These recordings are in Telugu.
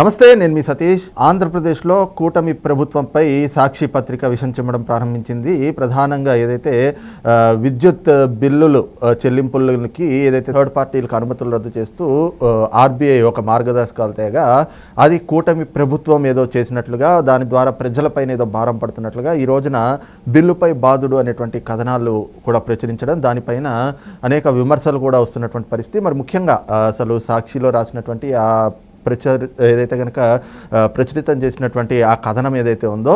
నమస్తే, నేను మీ సతీష్. ఆంధ్రప్రదేశ్లో కూటమి ప్రభుత్వంపై సాక్షి పత్రిక విషం చిమ్మడం ప్రారంభించింది. ప్రధానంగా ఏదైతే విద్యుత్ బిల్లులు చెల్లింపులకి ఏదైతే థర్డ్ పార్టీలకు అనుమతులు రద్దు చేస్తూ ఆర్బీఐ ఒక మార్గదర్శకాలు తేగా అది కూటమి ప్రభుత్వం ఏదో చేసినట్లుగా, దాని ద్వారా ప్రజలపైన ఏదో భారం పడుతున్నట్లుగా ఈ రోజున బిల్లుపై బాధుడు అనేటువంటి కథనాలు కూడా ప్రచురించడం, దానిపైన అనేక విమర్శలు కూడా వస్తున్నటువంటి పరిస్థితి. మరి ముఖ్యంగా అసలు సాక్షిలో రాసినటువంటి ఆ ఏదైతే కనుక ప్రచురితం చేసినటువంటి ఆ కథనం ఏదైతే ఉందో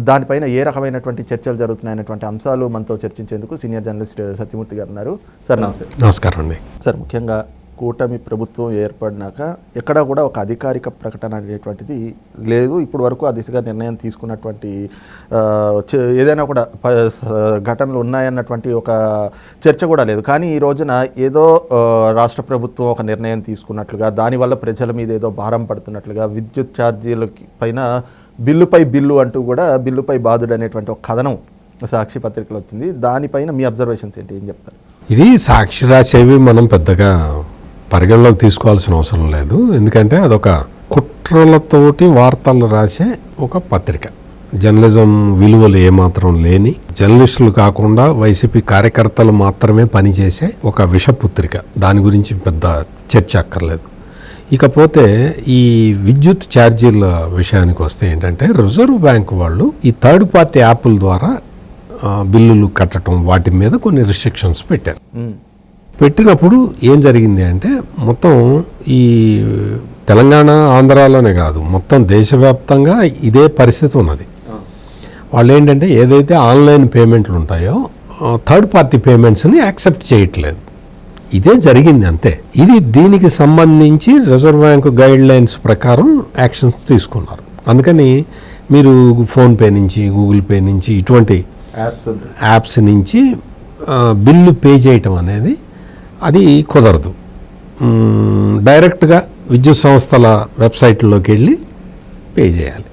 దానిపైన ఏ రకమైనటువంటి చర్చలు జరుగుతున్నాయనేటువంటి అంశాలు మనతో చర్చించేందుకు సీనియర్ జర్నలిస్ట్ సత్యమూర్తి గారు ఉన్నారు. సార్ నమస్తే. నమస్కారం అండి. సార్, ముఖ్యంగా కూటమి ప్రభుత్వం ఏర్పడినాక ఎక్కడా కూడా ఒక అధికారిక ప్రకటన అనేటువంటిది లేదు. ఇప్పుడు వరకు ఆ దిశగా నిర్ణయం తీసుకున్నటువంటి ఏదైనా కూడా ఘటనలు ఉన్నాయన్నటువంటి ఒక చర్చ కూడా లేదు. కానీ ఈ రోజున ఏదో రాష్ట్ర ప్రభుత్వం ఒక నిర్ణయం తీసుకున్నట్లుగా, దానివల్ల ప్రజల మీద ఏదో భారం పడుతున్నట్లుగా, విద్యుత్ ఛార్జీల పైన బిల్లుపై బిల్లు అంటూ కూడా బిల్లుపై బాధుడు అనేటువంటి ఒక కథనం సాక్షి పత్రికలో వచ్చింది. దానిపైన మీ అబ్జర్వేషన్స్ ఏంటి, ఏం చెప్తారు? ఇది సాక్షి రాసేవి మనం పెద్దగా పరిగణలోకి తీసుకోవాల్సిన అవసరం లేదు. ఎందుకంటే అదొక కుట్రలతోటి వార్తలు రాసే ఒక పత్రిక. జర్నలిజం విలువలు ఏమాత్రం లేని, జర్నలిస్టులు కాకుండా వైసీపీ కార్యకర్తలు మాత్రమే పనిచేసే ఒక విషపుత్రిక. దాని గురించి పెద్ద చర్చ అక్కర్లేదు. ఇకపోతే ఈ విద్యుత్ ఛార్జీల విషయానికి వస్తే ఏంటంటే, రిజర్వ్ బ్యాంక్ వాళ్ళు ఈ థర్డ్ పార్టీ యాప్ల ద్వారా బిల్లులు కట్టడం వాటి మీద కొన్ని రిస్ట్రిక్షన్స్ పెట్టారు. పెట్టినప్పుడు ఏం జరిగింది అంటే, మొత్తం ఈ తెలంగాణ ఆంధ్రాలోనే కాదు, మొత్తం దేశవ్యాప్తంగా ఇదే పరిస్థితి ఉన్నది. వాళ్ళు ఏంటంటే ఏదైతే ఆన్లైన్ పేమెంట్లు ఉంటాయో థర్డ్ పార్టీ పేమెంట్స్ని యాక్సెప్ట్ చేయట్లేదు. ఇదే జరిగింది అంతే. దీనికి సంబంధించి రిజర్వ్ బ్యాంక్ గైడ్ లైన్స్ ప్రకారం యాక్షన్స్ తీసుకున్నారు. అందుకని మీరు ఫోన్పే నుంచి, గూగుల్ పే నుంచి, ఇటువంటి యాప్స్ నుంచి బిల్లు పే చేయటం అనేది అది కుదరదు. డైరెక్ట్గా విద్యుత్ సంస్థల వెబ్సైట్లోకి వెళ్ళి పే చేయాలి.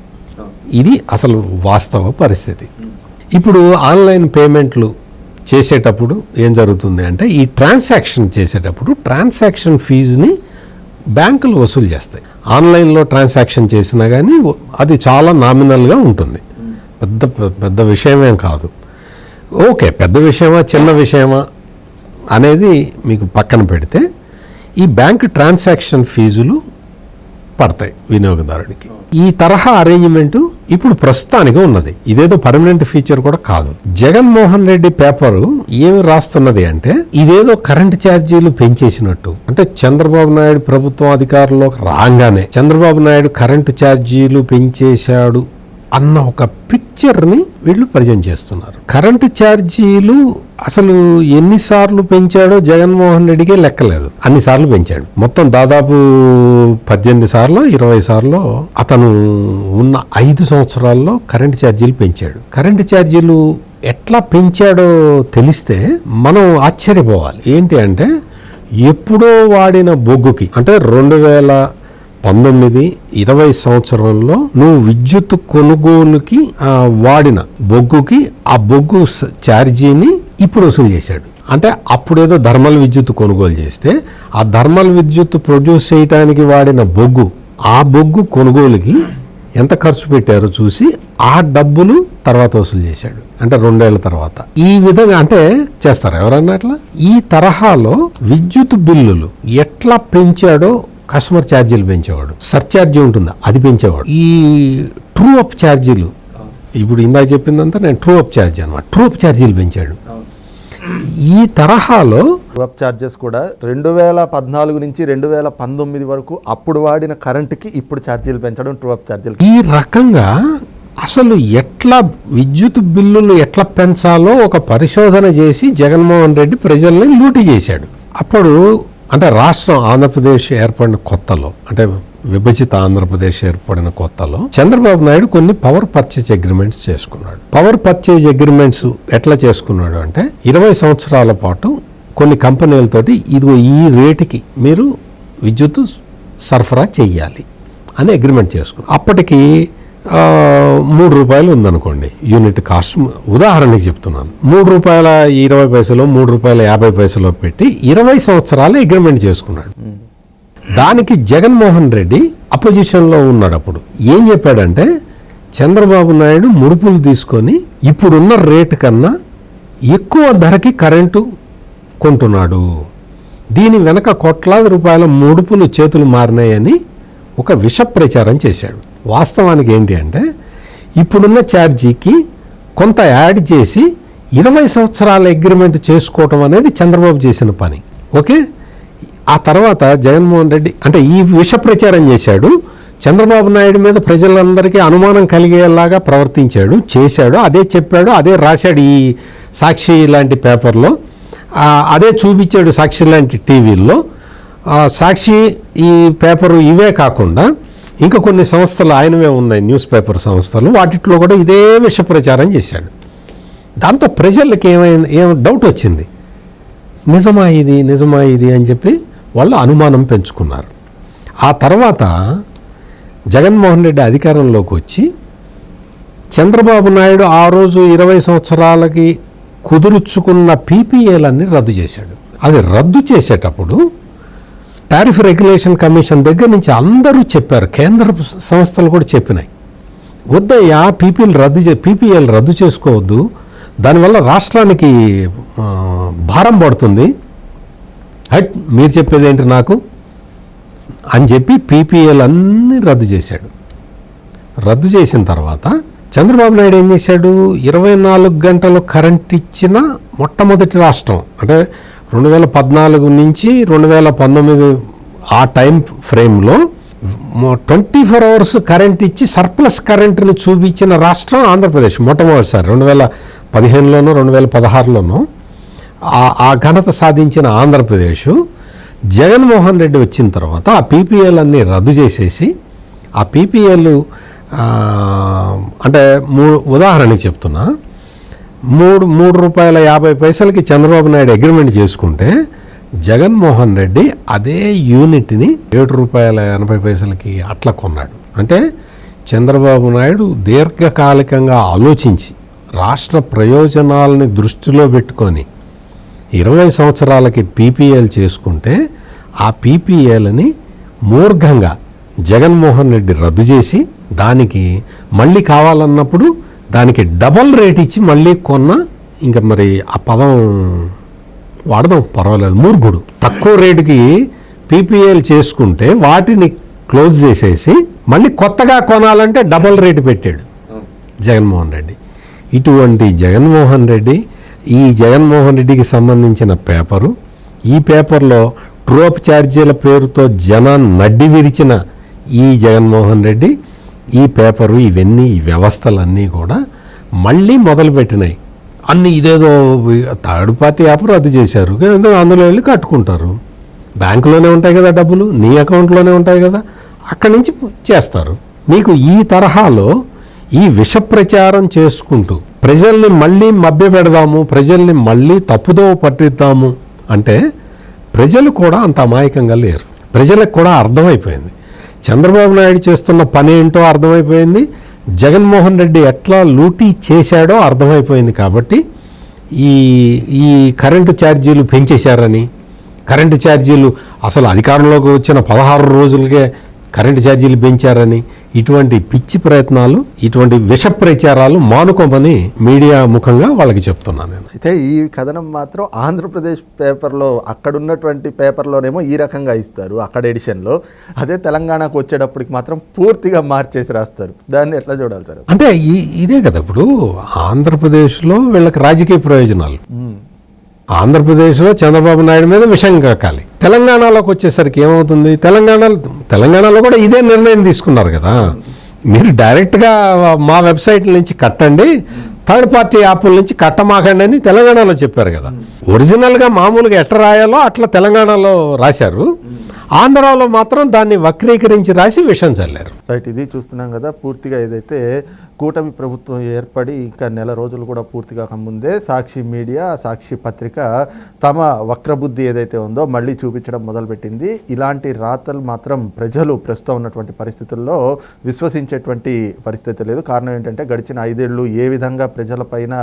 ఇది అసలు వాస్తవ పరిస్థితి. ఇప్పుడు ఆన్లైన్ పేమెంట్లు చేసేటప్పుడు ఏం జరుగుతుంది అంటే, ఈ ట్రాన్సాక్షన్ చేసేటప్పుడు ట్రాన్సాక్షన్ ఫీజుని బ్యాంకులు వసూలు చేస్తాయి. ఆన్లైన్లో ట్రాన్సాక్షన్ చేసినా కానీ అది చాలా నామినల్గా ఉంటుంది. పెద్ద విషయమేం కాదు. ఓకే, పెద్ద విషయమా చిన్న విషయమా అనేది మీకు పక్కన పెడితే, ఈ బ్యాంక్ ట్రాన్సాక్షన్ ఫీజులు పడతాయి వినియోగదారుడికి. ఈ తరహా అరేంజ్మెంటు ఇప్పుడు ప్రస్తుతానికి ఉన్నది. ఇదేదో పర్మనెంట్ ఫీచర్ కూడా కాదు. జగన్మోహన్ రెడ్డి పేపరు ఏమి రాస్తున్నది అంటే, ఇదేదో కరెంటు ఛార్జీలు పెంచేసినట్టు. అంటే చంద్రబాబు నాయుడు ప్రభుత్వం అధికారంలోకి రాగానే చంద్రబాబు నాయుడు కరెంటు ఛార్జీలు పెంచేశాడు అన్న ఒక పిక్చర్ని వీళ్ళు పరిచయం చేస్తున్నారు. కరెంటు ఛార్జీలు అసలు ఎన్నిసార్లు పెంచాడో జగన్మోహన్ రెడ్డికే లెక్కలేదు. అన్నిసార్లు పెంచాడు. మొత్తం దాదాపు 18 సార్లు 20 సార్లు అతను ఉన్న 5 సంవత్సరాల్లో కరెంటు ఛార్జీలు పెంచాడు. కరెంటు ఛార్జీలు ఎట్లా పెంచాడో తెలిస్తే మనం ఆశ్చర్యపోవాలి. ఏంటి అంటే, ఎప్పుడో వాడిన బొగ్గుకి, అంటే 2019-20 సంవత్సరంలో నువ్వు విద్యుత్ కొనుగోలుకి వాడిన బొగ్గుకి ఆ బొగ్గు ఛార్జీని ఇప్పుడు వసూలు చేశాడు. అంటే అప్పుడేదో థర్మల్ విద్యుత్ కొనుగోలు చేస్తే ఆ థర్మల్ విద్యుత్ ప్రొడ్యూస్ చేయడానికి వాడిన బొగ్గు, ఆ బొగ్గు కొనుగోలుకి ఎంత ఖర్చు పెట్టారో చూసి ఆ డబ్బులు తర్వాత వసూలు చేశాడు. అంటే 2 ఏళ్ల తర్వాత. ఈ విధంగా అంటే చేస్తారు ఎవరన్నా అట్లా. ఈ తరహాలో విద్యుత్ బిల్లులు ఎట్లా పెంచాడో, కస్టమర్ ఛార్జీలు పెంచేవాడు, సర్ఛార్జీ ఉంటుందా అది పెంచేవాడు. ఈ ట్రూ అప్ ఛార్జీలు, ఇప్పుడు ఇందాక చెప్పిందంతా నేను ట్రూ అప్ ఛార్జీ అనమాట, ట్రూ అప్ ఛార్జీలు పెంచాడు. ఈ తరహాలో ట్రూ అప్ ఛార్జెస్ కూడా 2014 నుంచి 2019 వరకు అప్పుడు వాడిన కరెంటుకి ఇప్పుడు ఛార్జీలు పెంచడం ట్రూ అప్ ఛార్జీలు. ఈ రకంగా అసలు ఎట్లా విద్యుత్ బిల్లులు ఎట్లా పెంచాలో ఒక పరిశోధన చేసి జగన్మోహన్ రెడ్డి ప్రజల్ని లూటీ చేశాడు. అప్పుడు అంటే రాష్ట్రం ఆంధ్రప్రదేశ్ ఏర్పడిన కొత్తలో, అంటే విభజిత ఆంధ్రప్రదేశ్ ఏర్పడిన కొత్తలో చంద్రబాబు నాయుడు కొన్ని పవర్ పర్చేజ్ అగ్రిమెంట్స్ చేసుకున్నాడు. పవర్ పర్చేజ్ అగ్రిమెంట్స్ ఎట్లా చేసుకున్నాడు అంటే, 20 సంవత్సరాల పాటు కొన్ని కంపెనీలతోటి ఇదిగో ఈ రేటుకి మీరు విద్యుత్ సరఫరా చెయ్యాలి అని అగ్రిమెంట్ చేసుకున్నాడు. అప్పటికి 3 రూపాయలు ఉందనుకోండి యూనిట్ కాస్ట్, ఉదాహరణకి చెప్తున్నాను. 3 రూపాయల 20 పైసలు 3 రూపాయల 50 పైసలు పెట్టి 20 సంవత్సరాలు అగ్రిమెంట్ చేసుకున్నాడు. దానికి జగన్మోహన్ రెడ్డి అపోజిషన్లో ఉన్నాడు. అప్పుడు ఏం చెప్పాడంటే, చంద్రబాబు నాయుడు ముడుపులు తీసుకొని ఇప్పుడున్న రేటు కన్నా ఎక్కువ ధరకి కరెంటు కొంటున్నాడు, దీని వెనక కోట్లాది రూపాయల ముడుపులు చేతులు మారినాయని ఒక విష ప్రచారం చేశాడు. వాస్తవానికి ఏంటి అంటే, ఇప్పుడున్న ఛార్జీకి కొంత యాడ్ చేసి 20 సంవత్సరాల అగ్రిమెంట్ చేసుకోవటం అనేది చంద్రబాబు చేసిన పని. ఓకే, ఆ తర్వాత జగన్మోహన్ రెడ్డి అంటే ఈ విష ప్రచారం చేశాడు. చంద్రబాబు నాయుడు మీద ప్రజలందరికీ అనుమానం కలిగేలాగా ప్రవర్తించాడు, చేశాడు, అదే చెప్పాడు, అదే రాశాడు ఈ సాక్షి లాంటి పేపర్లో, అదే చూపించాడు సాక్షి లాంటి టీవీల్లో. సాక్షి ఈ పేపరు ఇవే కాకుండా ఇంకా కొన్ని సంస్థలు ఆయనవే ఉన్నాయి, న్యూస్ పేపర్ సంస్థలు, వాటిలో కూడా ఇదే విష ప్రచారం చేశాడు. దాంతో ప్రజలకి ఏం డౌట్ వచ్చింది, నిజమా ఇది అని చెప్పి వాళ్ళు అనుమానం పెంచుకున్నారు. ఆ తర్వాత జగన్మోహన్ రెడ్డి అధికారంలోకి వచ్చి చంద్రబాబు నాయుడు ఆ రోజు 20 సంవత్సరాలకి కుదుర్చుకున్న పీపీఏలన్నీ రద్దు చేశాడు. అది రద్దు చేసేటప్పుడు టారిఫ్ రెగ్యులేషన్ కమిషన్ దగ్గర నుంచి అందరూ చెప్పారు, కేంద్ర సంస్థలు కూడా చెప్పినాయి, వద్దయ్యా పీపీఎల్ రద్దు చేసుకోవద్దు, దానివల్ల రాష్ట్రానికి భారం పడుతుంది, హట్ మీరు చెప్పేది ఏంటి నాకు అని చెప్పి పీపీఎల్ అన్నీ రద్దు చేశాడు. రద్దు చేసిన తర్వాత చంద్రబాబు నాయుడు ఏం చేశాడు, 24 గంటలు కరెంట్ ఇచ్చిన మొట్టమొదటి రాష్ట్రం అంటే 2014 నుంచి 2019 ఆ టైం ఫ్రేమ్లో 24 అవర్స్ కరెంట్ ఇచ్చి సర్ప్లస్ కరెంటుని చూపించిన రాష్ట్రం ఆంధ్రప్రదేశ్. మొట్టమొదటిసారి 2015లోనో 2016లోనో ఆ ఘనత సాధించిన ఆంధ్రప్రదేశ్. జగన్మోహన్ రెడ్డి వచ్చిన తర్వాత ఆ పీపీఎల్ అన్నీ రద్దు చేసేసి, ఆ పీపీఎల్ అంటే ఉదాహరణకి చెప్తున్నా, 3 రూపాయల 50 పైసలకి చంద్రబాబు నాయుడు అగ్రిమెంట్ చేసుకుంటే జగన్మోహన్ రెడ్డి అదే యూనిట్ని 7 రూపాయల 80 పైసలకి అట్లా కొన్నాడు. అంటే చంద్రబాబు నాయుడు దీర్ఘకాలికంగా ఆలోచించి రాష్ట్ర ప్రయోజనాలని దృష్టిలో పెట్టుకొని 20 సంవత్సరాలకి పీపీఎల్ చేసుకుంటే ఆ పీపీఎల్ని మూర్ఘంగా జగన్మోహన్ రెడ్డి రద్దు చేసి దానికి మళ్ళీ కావాలన్నప్పుడు దానికి డబల్ రేట్ ఇచ్చి మళ్ళీ కొన్న, ఇంకా మరి ఆ పదం వాడదాం పర్వాలేదు, మూర్ఖుడు. తక్కువ రేటుకి పీపీఎల్ చేసుకుంటే వాటిని క్లోజ్ చేసేసి మళ్ళీ కొత్తగా కొనాలంటే డబల్ రేటు పెట్టాడు జగన్మోహన్ రెడ్డి. ఇటువంటి జగన్మోహన్ రెడ్డికి సంబంధించిన పేపరు, ఈ పేపర్లో ట్రోప్ ఛార్జీల పేరుతో జనాన్ని నడ్డి విరిచిన ఈ జగన్మోహన్ రెడ్డి ఈ పేపరు ఇవన్నీ ఈ వ్యవస్థలన్నీ కూడా మళ్ళీ మొదలుపెట్టినాయి. అన్నీ ఇదేదో థర్డ్ పార్టీ యాప్ రద్దు చేశారు, అందులో వెళ్ళి కట్టుకుంటారు, బ్యాంకులోనే ఉంటాయి కదా డబ్బులు, నీ అకౌంట్లోనే ఉంటాయి కదా, అక్కడి నుంచి చేస్తారు. మీకు ఈ తరహాలో ఈ విష ప్రచారం చేసుకుంటూ ప్రజల్ని మళ్ళీ మభ్య పెడదాము, ప్రజల్ని మళ్ళీ తప్పుదోవ పట్టిద్దాము అంటే ప్రజలు కూడా అంత అమాయకంగా లేరు. ప్రజలకు కూడా అర్థమైపోయింది, చంద్రబాబు నాయుడు చేస్తున్న పని ఏంటో అర్థమైపోయింది, జగన్మోహన్ రెడ్డి ఎట్లా లూటీ చేశాడో అర్థమైపోయింది. కాబట్టి ఈ కరెంటు ఛార్జీలు పెంచేశారని, కరెంటు ఛార్జీలు అసలు అధికారంలోకి వచ్చిన 16 రోజులకే కరెంటు ఛార్జీలు పెంచారని, ఇటువంటి పిచ్చి ప్రయత్నాలు, ఇటువంటి విష ప్రచారాలు మానుకోమని మీడియా ముఖంగా వాళ్ళకి చెప్తున్నాను నేను. అయితే ఈ కథనం మాత్రం ఆంధ్రప్రదేశ్ పేపర్లో, అక్కడున్నటువంటి పేపర్లోనేమో ఈ రకంగా ఇస్తారు అక్కడ ఎడిషన్లో, అదే తెలంగాణకు వచ్చేటప్పటికి మాత్రం పూర్తిగా మార్చేసి రాస్తారు. దాన్ని ఎట్లా చూడాలి సార్? అంటే ఇదే కదా, ఇప్పుడు ఆంధ్రప్రదేశ్లో వీళ్ళకి రాజకీయ ప్రయోజనాలు, ఆంధ్రప్రదేశ్లో చంద్రబాబు నాయుడు మీద విషయం కాకాలి. తెలంగాణలోకి వచ్చేసరికి ఏమవుతుంది, తెలంగాణలో కూడా ఇదే నిర్ణయం తీసుకున్నారు కదా, మీరు డైరెక్ట్గా మా వెబ్సైట్ నుంచి కట్టండి, థర్డ్ పార్టీ యాప్ల నుంచి కట్టమాకండి అని తెలంగాణలో చెప్పారు కదా. ఒరిజినల్గా మామూలుగా ఎట్లా రాయాలో అట్లా తెలంగాణలో రాశారు, ఆంధ్రాలో మాత్రం దాన్ని వక్రీకరించి రాసి విషయం చల్లారు. రైట్, ఇది చూస్తున్నాం కదా పూర్తిగా. ఏదైతే కూటమి ప్రభుత్వం ఏర్పడి ఇంకా నెల రోజులు కూడా పూర్తి కాకముందే సాక్షి మీడియా, సాక్షి పత్రిక తమ వక్రబుద్ధి ఏదైతే ఉందో మళ్ళీ చూపించడం మొదలుపెట్టింది. ఇలాంటి రాతలు మాత్రం ప్రజలు ప్రస్తుతం ఉన్నటువంటి పరిస్థితుల్లో విశ్వసించేటువంటి పరిస్థితి లేదు. కారణం ఏంటంటే గడిచిన 5 ఏళ్ళు ఏ విధంగా ప్రజలపైన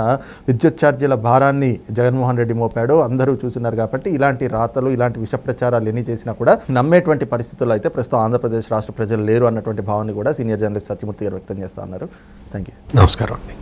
విద్యుత్ ఛార్జీల భారాన్ని జగన్మోహన్ రెడ్డి మోపాడో అందరూ చూస్తున్నారు. కాబట్టి ఇలాంటి రాతలు, ఇలాంటి విష ప్రచారాలు ఎన్ని చేసినా కూడా నమ్మేటువంటి పరిస్థితుల్లో అయితే ప్రస్తుతం ఆంధ్రప్రదేశ్ రాష్ట్ర ప్రజలు లేరు అన్నటువంటి భావాన్ని కూడా సీనియర్ జర్నలిస్ట్ సత్యమూర్తి గారు వ్యక్తం చేస్తా ఉన్నారు. Thank you. నమస్కారం అండి.